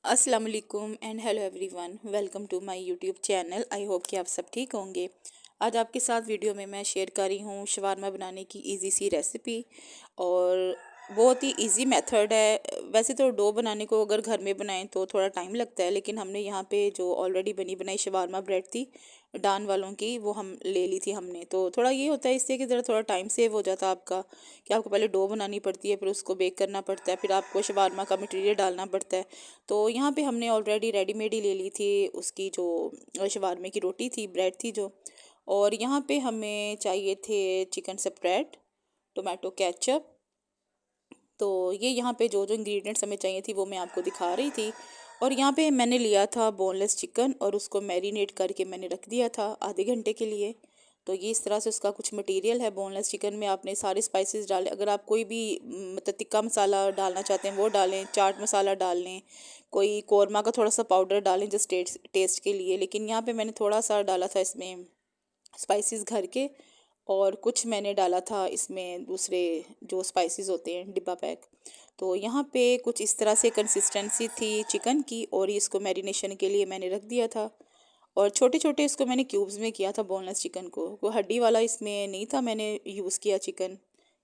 अस्सलाम वालेकुम and hello everyone, welcome to my YouTube channel. I hope कि आप सब ठीक होंगे। आज आपके साथ वीडियो में मैं शेयर कर रही हूँ शवारमा बनाने की इजी सी रेसिपी। और बहुत ही इजी मेथड है। वैसे तो डो बनाने को अगर घर में बनाएं तो थोड़ा टाइम लगता है, लेकिन हमने यहाँ पे जो ऑलरेडी बनी बनाई शवारमा ब्रेड थी डान वालों की, वो हम ले ली थी हमने। तो थोड़ा ये होता है इससे कि ज़रा थोड़ा टाइम सेव हो जाता है आपका, कि आपको पहले डो बनानी पड़ती है, फिर उसको बेक करना पड़ता है, फिर आपको शवारमा का मटेरियल डालना पड़ता है। तो यहाँ पे हमने ऑलरेडी रेडीमेड ही ले ली थी उसकी जो शवारमे की रोटी थी, ब्रेड थी जो। और यहाँ पे हमें चाहिए थे चिकन स्प्रेड, टोमेटो केचप। तो ये यहाँ पे जो जो इंग्रेडिएंट्स हमें चाहिए थी वो मैं आपको दिखा रही थी। और यहाँ पे मैंने लिया था बोनलेस चिकन और उसको मैरिनेट करके मैंने रख दिया था आधे घंटे के लिए। तो ये इस तरह से उसका कुछ मटेरियल है। बोनलेस चिकन में आपने सारे स्पाइसेस डाले, अगर आप कोई भी मतलब टिक्का मसाला डालना चाहते हैं वो डालें, चाट मसाला डाल लें, कोई कौरमा का थोड़ा सा पाउडर डालें जस्ट टेस्ट के लिए। लेकिन यहाँ पे मैंने थोड़ा सा डाला था इसमें स्पाइसेस घर के, और कुछ मैंने डाला था इसमें दूसरे जो स्पाइसेस होते हैं डिब्बा पैक। तो यहाँ पे कुछ इस तरह से कंसिस्टेंसी थी चिकन की, और इसको मैरिनेशन के लिए मैंने रख दिया था। और छोटे छोटे इसको मैंने क्यूब्स में किया था बोनलेस चिकन को, वो हड्डी वाला इसमें नहीं था मैंने यूज़ किया चिकन,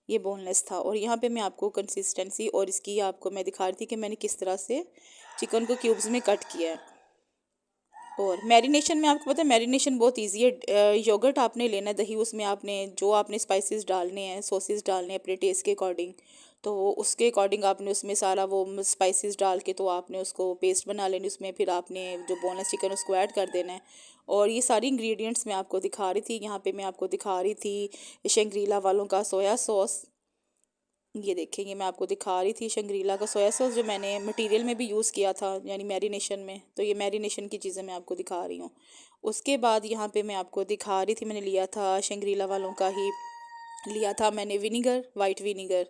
ये बोनलेस था। और यहाँ पे मैं आपको कंसिस्टेंसी और इसकी आपको मैं दिखा रही थी कि मैंने किस तरह से चिकन को क्यूब्स में कट किया है। और मैरिनेशन में आपको पता है मैरिनेशन बहुत इजी है। योगर्ट आपने लेना है, दही, उसमें आपने जो आपने स्पाइसेस डालने हैं, सॉसेस डालने हैं अपने टेस्ट के अकॉर्डिंग। तो उसके अकॉर्डिंग आपने उसमें सारा वो स्पाइसेस डाल के तो आपने उसको पेस्ट बना लेनी, उसमें फिर आपने जो बोनलेस चिकन उसको ऐड कर देना है। और ये सारी इंग्रेडिएंट्स मैं आपको दिखा रही थी। यहाँ पे मैं आपको दिखा रही थी शंग्रीला वालों का सोया सॉस। ये देखेंगे मैं आपको दिखा रही थी शंग्रीला का सोया सॉस, जो मैंने मटेरियल में भी यूज़ किया था यानी मैरिनेशन में। तो ये मैरिनेशन की चीज़ें मैं आपको दिखा रही हूँ। उसके बाद यहाँ पे मैं आपको दिखा रही थी, मैंने लिया था शंग्रीला वालों का ही लिया था मैंने विनीगर, वाइट विनीगर।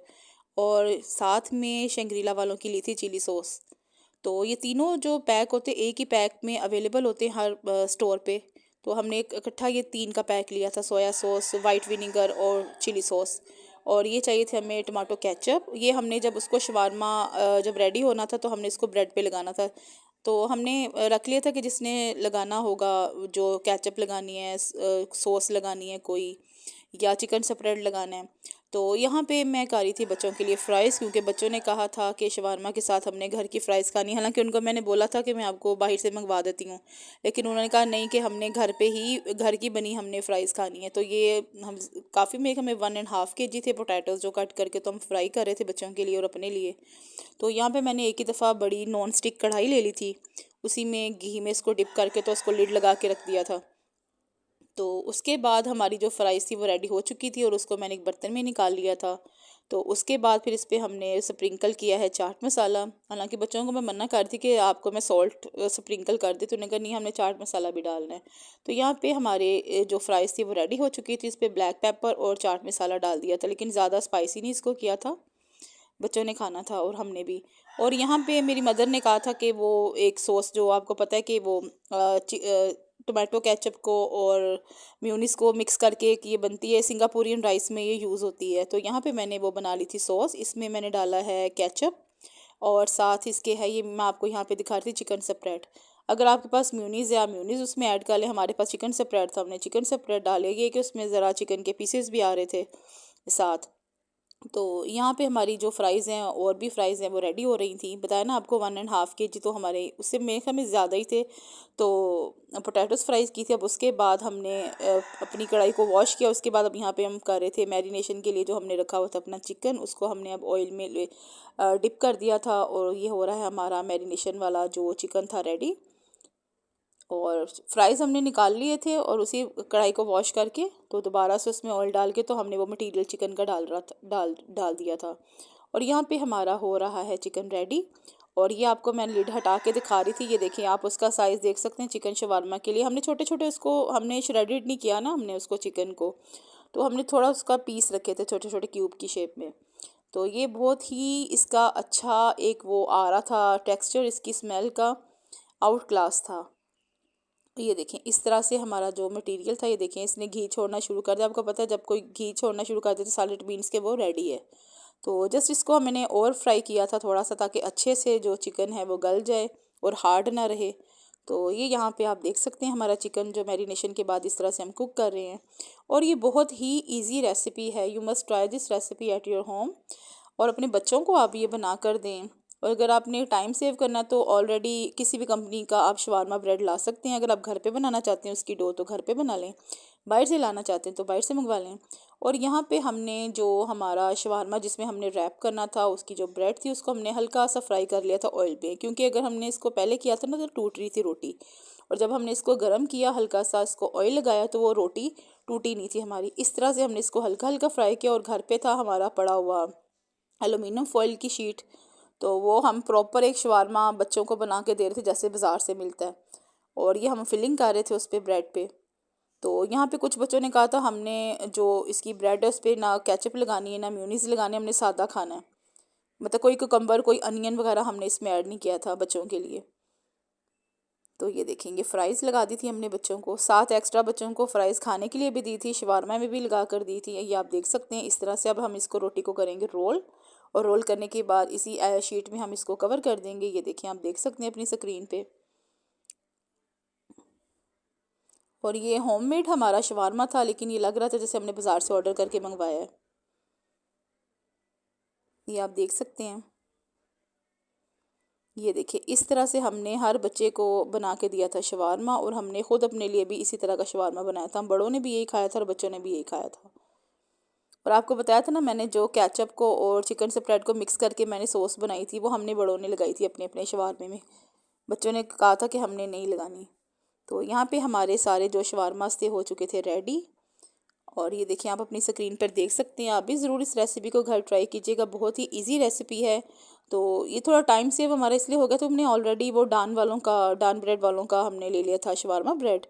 और साथ में शंग्रीला वालों की ली थी चिली सॉस। तो ये तीनों जो पैक होते एक ही पैक में अवेलेबल होते हैं हर स्टोर पे। तो हमने एक इकट्ठा ये तीन का पैक लिया था, सोया सॉस, वाइट विनीगर और चिली सॉस। और ये चाहिए थे हमें टमाटो केचप। ये हमने जब उसको शवारमा जब रेडी होना था तो हमने इसको ब्रेड पे लगाना था। तो हमने रख लिया था कि जिसने लगाना होगा, जो केचप लगानी है, सॉस लगानी है कोई, या चिकन स्प्रेड लगाना है। तो यहाँ पे मैं कर रही थी बच्चों के लिए फ़्राइज़, क्योंकि बच्चों ने कहा था कि शवारमा के साथ हमने घर की फ़्राइज़ खानी। हालांकि उनको मैंने बोला था कि मैं आपको बाहर से मंगवा देती हूँ, लेकिन उन्होंने कहा नहीं, कि हमने घर पे ही घर की बनी हमने फ़्राइज़ खानी है। तो ये हम काफ़ी में हमें 1.5 kg थे पोटैटोज़, जो कट करके तो हम फ्राई कर रहे थे बच्चों के लिए और अपने लिए। तो यहाँ पे मैंने एक ही दफ़ा बड़ी नॉन स्टिक कढ़ाई ले ली थी, उसी में घी में इसको डिप करके तो उसको लिड लगा के रख दिया था। तो उसके बाद हमारी जो फ्राइज़ थी वो रेडी हो चुकी थी और उसको मैंने एक बर्तन में निकाल लिया था। तो उसके बाद फिर इस पे हमने स्प्रिंकल किया है चाट मसाला। हालांकि बच्चों को मैं मना कर रही थी कि आपको मैं सॉल्ट स्प्रिंकल कर दी, तो उन्होंने कहा नहीं, हमने चाट मसाला भी डालना है। तो यहाँ पे हमारे जो फ्राइज़ थी वो रेडी हो चुकी थी। इस पर ब्लैक पेपर और चाट मसाला डाल दिया था, लेकिन ज़्यादा स्पाइसी नहीं इसको किया था, बच्चों ने खाना था और हमने भी। और यहाँ पे मेरी मदर ने कहा था कि वो एक सॉस, जो आपको पता है कि वो टोमेटो केचप को और म्यूनिस को मिक्स करके एक ये बनती है, सिंगापुरियन राइस में ये यूज़ होती है। तो यहाँ पे मैंने वो बना ली थी सॉस, इसमें मैंने डाला है केचप, और साथ इसके है ये मैं आपको यहाँ पे दिखा रही थी चिकन स्प्रेड। अगर आपके पास म्यूनीस या म्यूनीस उसमें ऐड कर लें, हमारे पास चिकन स्प्रेड था, हमने चिकन स्प्रेड डाले, ये कि उसमें ज़रा चिकन के पीसेस भी आ रहे थे साथ। तो यहाँ पे हमारी जो फ्राइज़ हैं और भी फ्राइज़ हैं वो रेडी हो रही थी। बताया ना आपको 1.5 kg, तो हमारे उससे मेरे ख्याल में ज़्यादा ही थे। तो पोटैटोज़ फ्राइज़ की थी। अब उसके बाद हमने अपनी कढ़ाई को वॉश किया। उसके बाद अब यहाँ पे हम कर रहे थे मैरिनेशन के लिए, जो हमने रखा हुआ था अपना चिकन, उसको हमने अब ऑयल में डिप कर दिया था। और ये हो रहा है हमारा मैरिनेशन वाला जो चिकन था रेडी। और फ्राइज़ हमने निकाल लिए थे और उसी कढ़ाई को वॉश करके तो दोबारा से उसमें ऑयल डाल के तो हमने वो मटेरियल चिकन का डाल रहा था, डाल दिया था। और यहाँ पे हमारा हो रहा है चिकन रेडी। और ये आपको मैं लिड हटा के दिखा रही थी, ये देखिए आप उसका साइज़ देख सकते हैं। चिकन शवारमा के लिए हमने छोटे छोटे उसको हमने श्रेडेड नहीं किया ना हमने उसको चिकन को, तो हमने थोड़ा उसका पीस रखे थे छोटे छोटे क्यूब की शेप में। तो ये बहुत ही इसका अच्छा एक वो आ रहा था टेक्सचर, इसकी स्मेल का आउट क्लास था। ये देखें इस तरह से हमारा जो मटेरियल था, ये देखें इसने घी छोड़ना शुरू कर दिया। आपको पता है जब कोई घी छोड़ना शुरू कर देते सॉलिड बीन्स के, वो रेडी है। तो जस्ट इसको मैंने और फ्राई किया था थोड़ा सा, ताकि अच्छे से जो चिकन है वो गल जाए और हार्ड ना रहे। तो ये यहाँ पे आप देख सकते हैं हमारा चिकन जो मैरिनेशन के बाद इस तरह से हम कुक कर रहे हैं। और ये बहुत ही इजी रेसिपी है, you must try this recipe at your home. और अपने बच्चों को आप ये बना कर दें। और अगर आपने टाइम सेव करना तो ऑलरेडी किसी भी कंपनी का आप शवारमा ब्रेड ला सकते हैं। अगर आप घर पे बनाना चाहते हैं उसकी डो तो घर पे बना लें, बाहर से लाना चाहते हैं तो बाहर से मंगवा लें। और यहाँ पे हमने जो हमारा शवारमा जिसमें हमने रैप करना था उसकी जो ब्रेड थी उसको हमने हल्का सा फ्राई कर लिया था ऑयल पे, क्योंकि अगर हमने इसको पहले किया था ना तो टूट रही थी रोटी। और जब हमने इसको गर्म किया, हल्का सा इसको ऑयल लगाया, तो वो रोटी टूटी नहीं थी हमारी। इस तरह से हमने इसको हल्का हल्का फ्राई किया। और घर पे था हमारा पड़ा हुआ एलुमिनियम फॉइल की शीट, तो वो हम प्रॉपर एक शवारमा बच्चों को बना के दे रहे थे जैसे बाज़ार से मिलता है। और ये हम फिलिंग कर रहे थे उस पर ब्रेड पे। तो यहाँ पे कुछ बच्चों ने कहा था हमने जो इसकी ब्रेड है उस पर ना केचप लगानी है ना म्यूनीस लगानी है, हमने सादा खाना है। मतलब कोई कुकम्बर कोई अनियन वगैरह हमने इसमें ऐड नहीं किया था बच्चों के लिए। तो ये देखेंगे फ्राइज़ लगा दी थी हमने बच्चों को, 7 एक्स्ट्रा बच्चों को फ्राइज़ खाने के लिए भी दी थी, शवारमा में भी लगा कर दी थी। ये आप देख सकते हैं इस तरह से। अब हम इसको रोटी को करेंगे रोल, और रोल करने के बाद इसी शीट में हम इसको कवर कर देंगे। ये देखिए आप देख सकते हैं अपनी स्क्रीन पे। और ये होममेड हमारा शवारमा था, लेकिन ये लग रहा था जैसे हमने बाज़ार से ऑर्डर करके मंगवाया है। ये आप देख सकते हैं। ये देखिए इस तरह से हमने हर बच्चे को बना के दिया था शवारमा, और हमने खुद अपने लिए भी इसी तरह का शवारमा बनाया था। हम बड़ों ने भी यही खाया था और बच्चों ने भी यही खाया था। और आपको बताया था ना मैंने जो केचप को और चिकन स्प्रेड को मिक्स करके मैंने सॉस बनाई थी, वो हमने बड़ों ने लगाई थी अपने अपने शवारमे में। बच्चों ने कहा था कि हमने नहीं लगानी। तो यहाँ पे हमारे सारे जो शवारमास थे हो चुके थे रेडी। और ये देखिए आप अपनी स्क्रीन पर देख सकते हैं। आप भी ज़रूर इस रेसिपी को घर ट्राई कीजिएगा, बहुत ही इजी रेसिपी है। तो ये थोड़ा टाइम सेव हमारा इसलिए हो गया, तो हमने ऑलरेडी वो डान ब्रेड वालों का हमने ले लिया था शवारमा ब्रेड।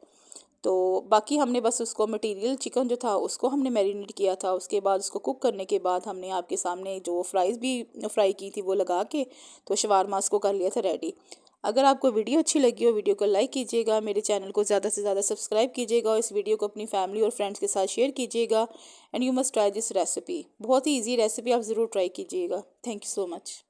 तो बाकी हमने बस उसको मटेरियल चिकन जो था उसको हमने मैरिनेट किया था। उसके बाद उसको कुक करने के बाद हमने आपके सामने जो फ्राइज़ भी फ्राई की थी वो लगा के तो शवारमास को कर लिया था रेडी। अगर आपको वीडियो अच्छी लगी हो वीडियो को लाइक कीजिएगा, मेरे चैनल को ज़्यादा से ज़्यादा सब्सक्राइब कीजिएगा, और इस वीडियो को अपनी फैमिली और फ्रेंड्स के साथ शेयर कीजिएगा। And you must try this recipe, बहुत ही ईजी रेसिपी, आप ज़रूर ट्राई कीजिएगा। Thank you so much.